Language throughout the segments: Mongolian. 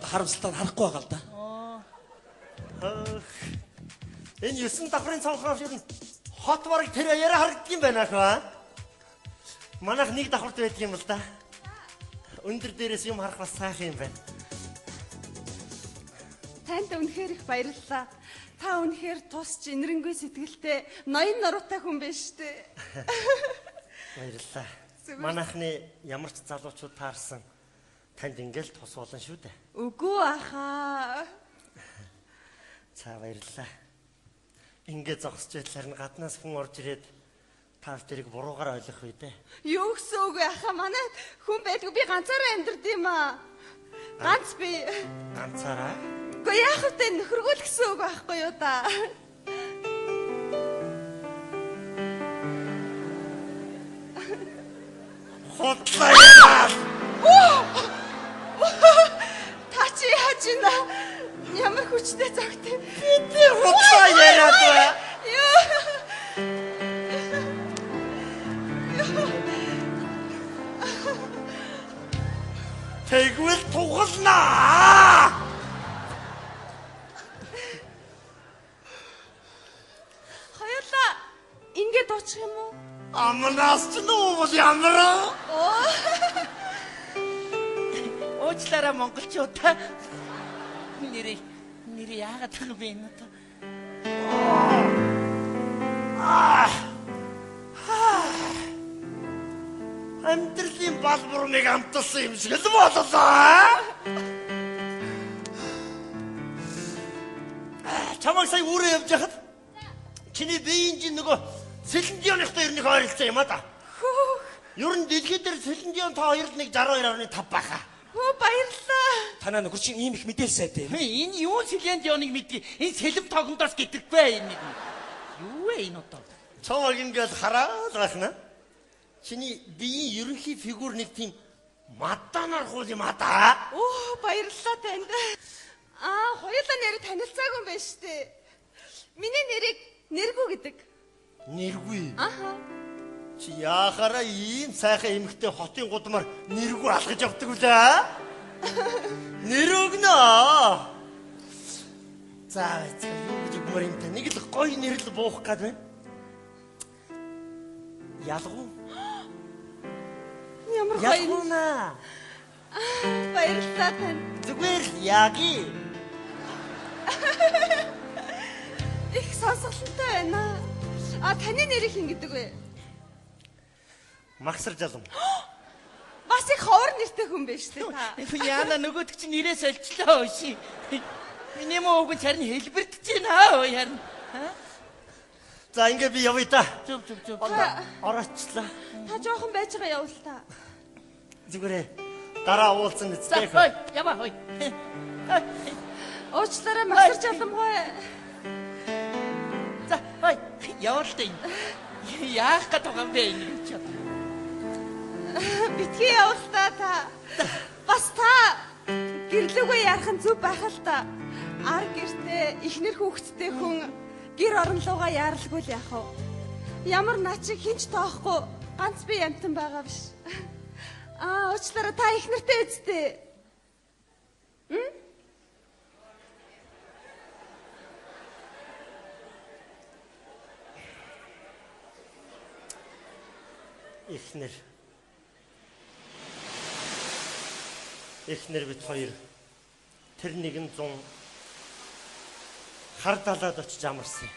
харамсалтай харахгүй байгаа л да. Энэ 9 давхрын цонхноос ер нь хот бараг тэр яриа харагддаг юм байна хаа. Манайх нэг давхарт байдаг юм л да. Өндөр дээрээс юм харах бас сайхан юм байна. Танд үнэхээр их баярлалаа. Та үнэхээр тусч инэрэнгүй сэтгэлтэй ноён нуруутай хүн биш үү? Баярлалаа. Манайхны ямар ч залуучууд таарсан танд ингээл тус болон шүү дээ. Үгүй ахаа. За баярлалаа. Ингээд зогсож байдлаар нь гаднаас хүн орж ирээд та тэрийг буруугаар ойлгох үү дээ. Юу гэсэн үг вэ ахаа? Манай хүн байдгүй, би ганцаараа амьдрд юм аа. Ганц би. Ганцаараа? Гэхдээ яах вэ? Нөхөргөл гэсэн үг байхгүй юу та? Хотлаа яа! Та чи яаж ийна? Ямар хүчтэй цагт юм? Би хотлаа яриад. Тэгвэл тугалнаа! Хоёулаа ингээд очих юм уу? Амнаас ч нуувал ямар? Уучлаарай монголчуудаа. Нэр яагаад тань бэ энэ та? Амьдралын балбуурныг амталсан юм шиг л боллоо. Чамайг сая үрээ явж хахад чиний биеийн жин нөгөө Сэлэндионтой ернийг ойролцоо юм а да. Ер нь дэлхийд дээр Сэлэндион та хоёрт нэг 62.5 баха. Хөө баярлалаа. Танаа нөхөр чинь ийм их мэдээлэл сайтай юм. Энэ юу Сэлэндионыг мэдээ? Энэ сэлэм тогондоос гитэргүй энэ. Юу вэ энэ одоо? Чамайг ингээд хараад байна. Чиний биеийн ерөнхий фигур нэг тийм мадданаар хул юм а да. Баярлалаа танд. Хоёулаа нэр танилцаагүй юм байна шүү дээ. Миний нэрийг Нэргүү гэдэг. Нэргүй. Аха. Чи яахаараа ийм сайхан эмэгтэй хотын гудмаар нэргүй алгаж явдаг үлээ? Нэр өгнө. За юу гэж өгмөр юм та. Нэг л гоё нэр л буух гээд байна. Ялгуу. Ямар гоё. Ялгуунаа. Баярлалаа тань. Зүгээр л яаги. Их сонсголонтой байна. Таны нэрийг хин гэдэг вэ? Магсар жалам. Бас их ховор нэртэй хүн биш үү та? Яна нөгөөд чинь нэрээ солилцлоо ши. Миний мөөг нь харин хэлбэрдэж байна харин. За ингээ би явъя та. Зүг. Ороочлаа. Та жоохон байж байгаа явуул та. Зүгээрээ. Дараа уулзсан үстэй. Хой, ява хой. Уучлаарай Магсар жалам хой. За, хой. Явуултаа. Яах гээд байгаа юм бэ энэ ч. Битгий явуултаа та. Бас та гэрлүүгээ ярих нь зүг байх л та. Ар гэртээ ихнэр хүүхэдтэй хүн гэр оронлуугаа яаралгүй л яах вэ? Ямар начиг хинч тоохгүй ганц би амтан байгаа биш. Уучлаарай та ихнэртэй үсттэй. Эхнэр бит хоёр тэр нэгэн 100 хар далаад очиж амарсан.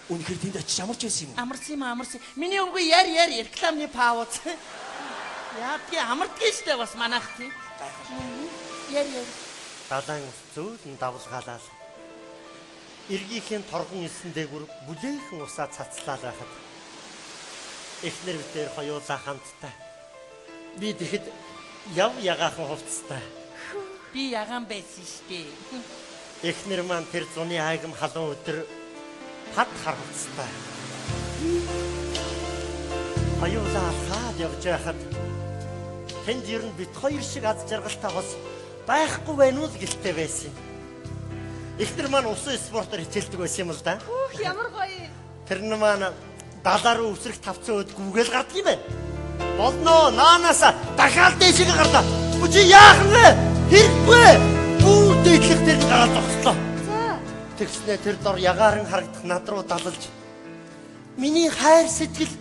Үнэхээр тэнд очиж амарч байсан юм уу? Амарсан. Миний өнгөө яар рекламны пауз. Яадаг амардгийн штэ бас манайх тийм. Яар. Далайн зөөлөн давлгаалаад эргийнхээ торгон исэн дээгүр бүлээх усаа цацлаад байхад эхнэр битээр хоёулаа хамтдаа би тэгэхэд яв ягаахан хувцастай. Би ягаан байсан штэ. Эхнэр маань тэр зуны айгам халуун өдөр хад харцтай. Хоёулаа хаад явж байхад тэнд ер нь бит хоёр шиг аз жаргалтай хос байхгүй байна уу гэлтэй байсан. Эхнэр маань усан спортоор хичээлдэг байсан юм л да. Ямар гоё. Тэр нь маань далаа руу өсрөх тавцан өд гүгээл гардаг юм байна. Болно наанаас дахиад дэшиг гарлаа. Чи яах вэ? Хэрэггүй. зогслоо. За. Тэгснэ тэр дор ягаарн харагдах над руу далалж миний хайр сэтгэл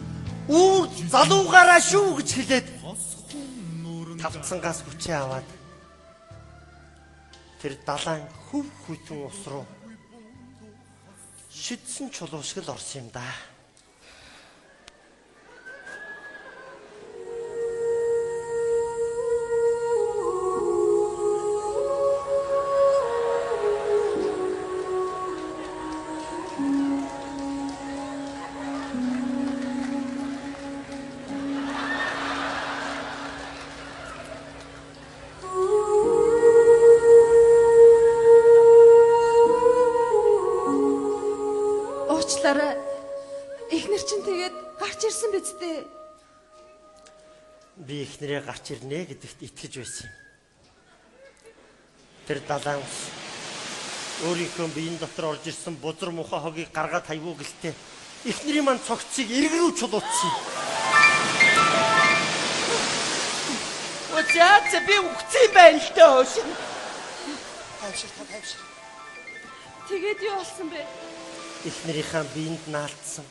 үүр залуугаараа шүү гэж хэлээд тавцсангаас хүчээ аваад тэр далайн хөв хүйтэн ус руу шидсэн чулуушгал орсон юм да. Уучлаарай. Эхнэр чинь тэгээд гарч ирсэн биз дээ. Би эхнэрээ гарч ирнэ гэдэгт итгэж байсан юм. Тэр далайн ус өөрийнхөө биеийн дотор орж ирсэн бузар муха хогийг гаргаад хайвуу гэлтэй эхнэрийн мань цогцыг эргэрүү чулуутсан. Өчөөц би үхсэн байна л дээ хөөш. Тавшир. Тэгээд юу болсон бэ? Эхнэрийнхээ биеинд наалтсан.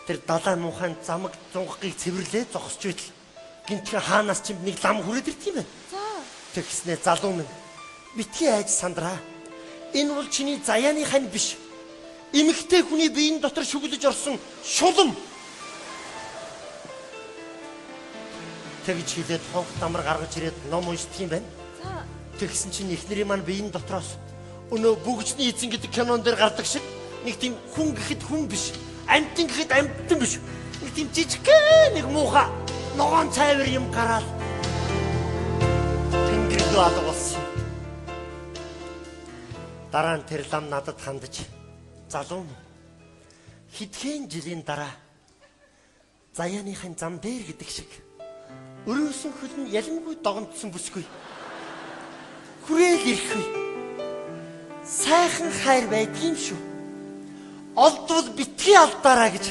Тэр далайн мухайн замаг зунгахыг цэвэрлээ зогсож байтал гинтхэн хаанаас ч нэг лам хүрээд ирт юм байна. За. Тэгснэ залуу минь битгий айж сандраа. Энэ бол чиний заяаны хань биш. Эмэгтэй хүний биеийн дотор шүглэж орсон шулам. Тэгж хэлээд хонх дамар гаргаж ирээд ном уншдаг юм байна. За. Тэгсэн чинь эхнэрийн маань биеийн дотроос өнөө бүгжний эзэн гэдэг кинон дээр гардаг шиг нэг тийм хүн гэхэд хүн биш, амьтан гэхэд амьтан биш. Нэг тийм жижигхэн нэг муухай ногоон цайвар юм гараад тэнгэр рүү алга болсон. Дараа нь тэр лам надад хандаж залуу хэдхэн жилийн дараа заяаныхын зам дээр гэдэг шиг өрөөсөн хөл нь ялангуй догонцсон бүсгүй. Хүрээл ирэхгүй. Сайхан хайр байдгийн шүү. Олдвол битгий алдаараа гэж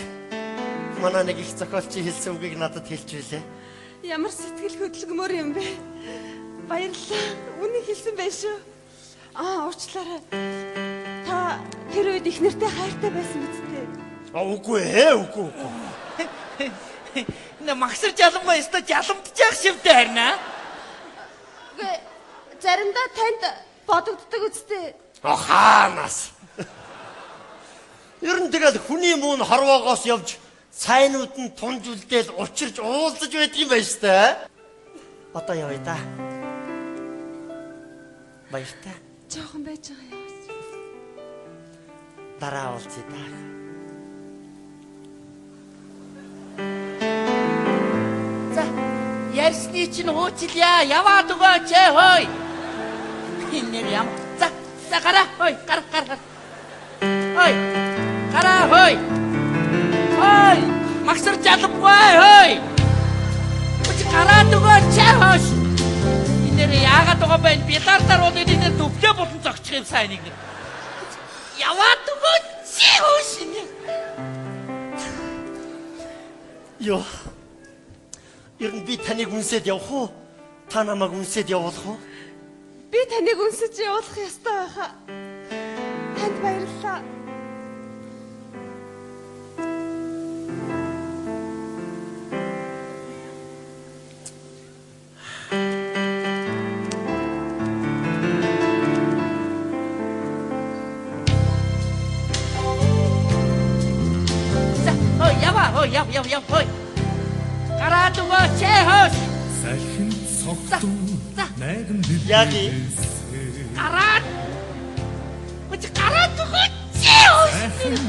манай нэг их зохиолчийн хэлсэн үгийг надад хэлж билээ. Ямар сэтгэл хөдлөмөр юм бэ? Баярлалаа. Үнэн хэлсэн байх шүү. Уучлаарай. Та тэр үед их нэртэй хайртай байсан биз дээ? Үгүй ээ, үгүй. Нэ магсар жалангуй өстө жаламдчих шивтэй харина. Үгүй заримдаа танд бодогддог үстэй. Хаанаас? Ер нь тэгэл хүний мөн хорвоогоос явж сайнууд нь тунж үлдээл учирч уулзаж байдаг юм байна штэ. Одоо явъя да. Баяртай. Жохон байж байгаа яваас. Дараа уулзъя да. За, ярьсны чинь хуучлья. Яваад өгөөч хөөй. Энэ юм. За гараа. Хөөй, гар. Хөөй. Гараа хөөй. Хөөй. Магсар жаламгүй хөөй. Өч гараад өгөөч хөөш. Энэ яагаад байгаа бэ? Битартаар уу энэ төвлөө болон зогчих юм сайн нэг. Яваад өгөөч хөөш. Ёо. Ер нь би таныг үнсээд явах уу? Та намайг үнсээд явуулах уу? Би таныг үнсэж явуулах ёстой байхаа. Танд баярлалаа. Яв. Гараад өгөөч хөөш. Сайхан цогтун найдам Яги. Гараад. Өч гараад өгөөч хөөш.